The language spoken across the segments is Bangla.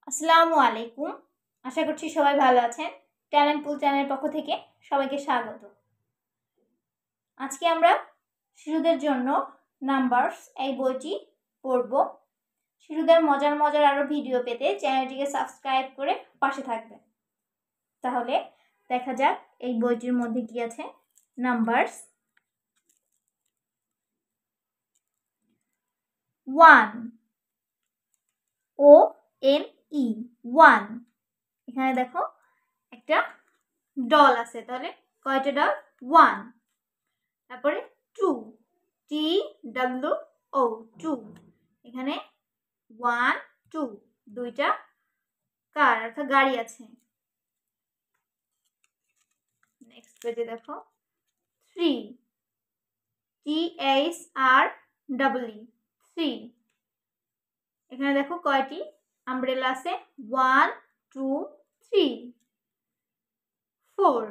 আসসালামু আলাইকুম। আশা করছি সবাই ভালো আছেন। ট্যালেন্ট পুল চ্যানেলের পক্ষ থেকে সবাইকে স্বাগত। আজকে আমরা শিশুদের জন্য নাম্বারস এই বইটি পড়ব। শিশুদের মজার মজার আরও ভিডিও পেতে চ্যানেলটিকে সাবস্ক্রাইব করে পাশে থাকবেন। তাহলে দেখা যাক এই বইটির মধ্যে কি আছে। Numbers 1 ONE 1। এখানে দেখো একটা ডল আছে, তাহলে কয়টা ডল? 1। তারপরে 2 TWO 2, এখানে 1 2 দুইটা কার অর্থাৎ গাড়ি আছে। নেক্সট পেজে দেখো 3 THREE 3, এখানে দেখো কয়টি আমব্রেলা আছে? 1 2 3। 4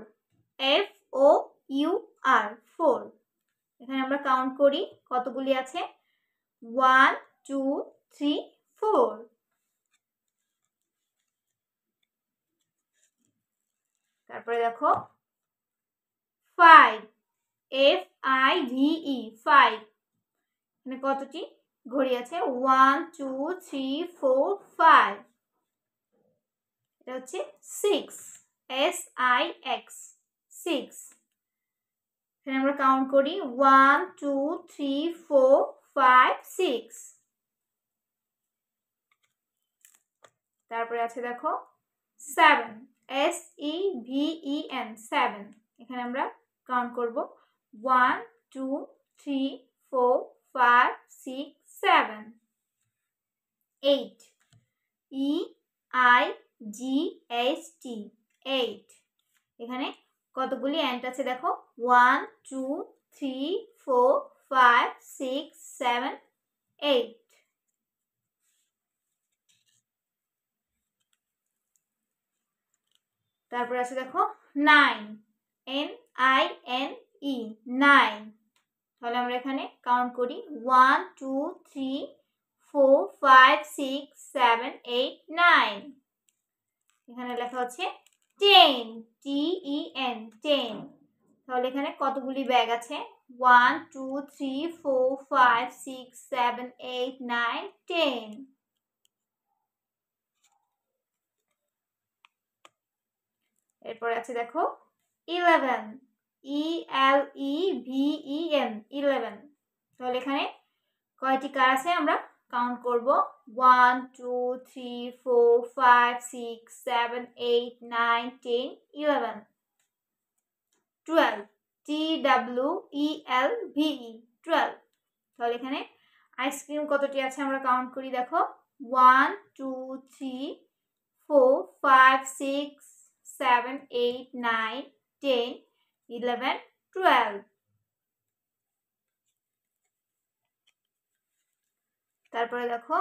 FOUR 4, এখানে আমরা কাউন্ট করি কতগুলি আছে? 1 2 3 4। তারপরে দেখো 5 FIVE 5, এখানে কতটি ঘড়ি আছে? 1 2 3 4 5। এটা হচ্ছে 6 SIX 6, এখানে আমরা কাউন্ট করি 1 2 3 4 5 6। তারপরে আছে দেখো 7 SEVEN 7, এখানে আমরা কাউন্ট করব 1 2 3 4 5 6 7। 8 EIGHT 8, এখানে কতগুলি অ্যান্ট আছে দেখো? 1 2 3 4 5 6 7 8। তারপরে আছে দেখো 9 NINE 9, তাহলে আমরা এখানে কাউন্ট করি 1 2 3 4 5 6 7 8 9। এখানে লেখা হচ্ছে 10 TEN 10, তাহলে এখানে কতগুলি ব্যাগ আছে? 1 2 3 4 5 6 7 8 9 10। এরপর আছে দেখো 11 ELEVEN 11, তাহলে এখানে কয়টি কার আছে? আমরা কাউন্ট করব 1 2 3 4 5 6 7 8 9 10 11। 12 TWELVE 12, তাহলে এখানে আইসক্রিম কতটি আছে? আমরা কাউন্ট করি দেখো 1 2 3 4 5 6 7 8 9 10 11 12। তারপরে দেখো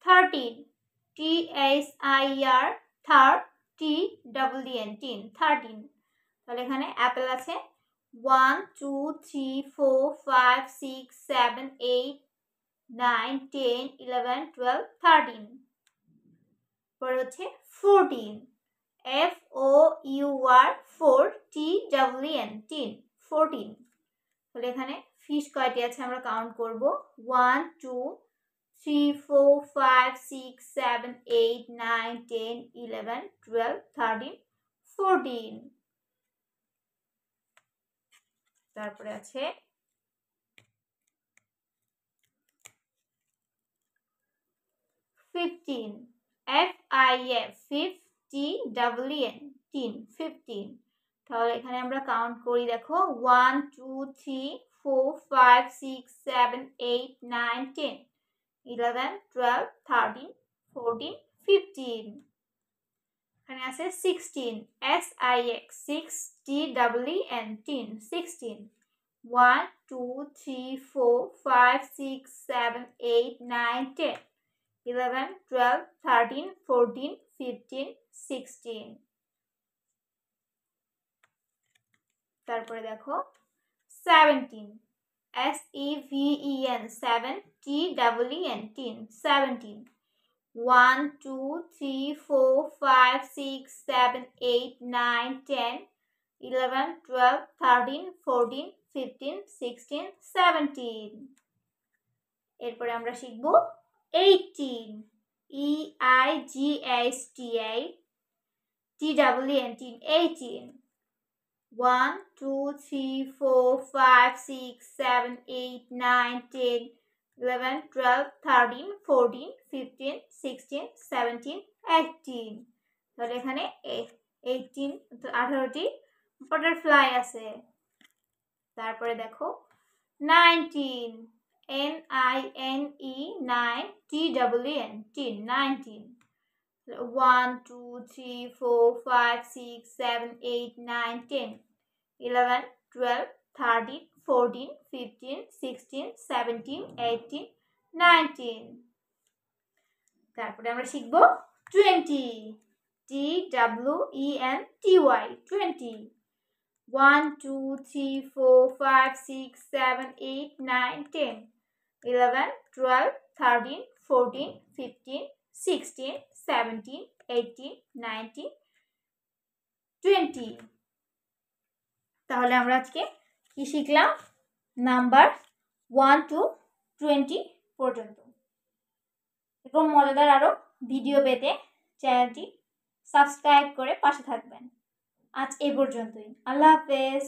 13 THIR 13, 13, তাহলে এখানে অ্যাপেল আছে 1 2 3 4 5 6 7 8 9 10 11 12 13। পরে হচ্ছে 14 FOUR 4 TEN 14, তাহলে এখানে ফিশ কয়টি আছে? আমরা কাউন্ট করব 1 2 3 4 5 6 7 8 9 10 11 12 13 14। তারপরে আছে 15 FIF 15, তাহলে এখানে আমরা কাউন্ট করি দেখো 1 2 3 4 5 6 7 8 9 10 11 12 13 14 15। এখানে আছে 16 SIX 6TEN 16, 1 2 3 4 5 6 7 8 9 10 11 12 13 14 15 16। তারপরে দেখো 17 SEVEN 7TEN 17, 1 2 3 4 5 6 7 8 9 10 11 12 13 14 15 16 17 এরপরে আমরা শিখব 18 EIGHTA TEEN 18 1 2 3 4 5 6 7 8 9 10 11 12 13 14 15 16 17 18 তাহলে এখানে 18 18টি বাটারফ্লাই আছে। তারপরে দেখো 19 NINE 9 TEEN 19 1 2 3 4 5 6 7 8 9 10 11 12 13 14 15 16 17 18 19 তারপরে আমরা শিখব 20 TWENTY 20 1 2 3 4 5 6 7 8 9 10 11 12 13 14 15 16 17 18 19 20 তাহলে আমরা আজকে কি শিখলাম নাম্বার 1 to 20 পর্যন্ত। এরকম মজাদার আরও ভিডিও পেতে চ্যানেলটি সাবস্ক্রাইব করে পাশে থাকবেন। আজ এই পর্যন্তই। আল্লাহ হাফেজ।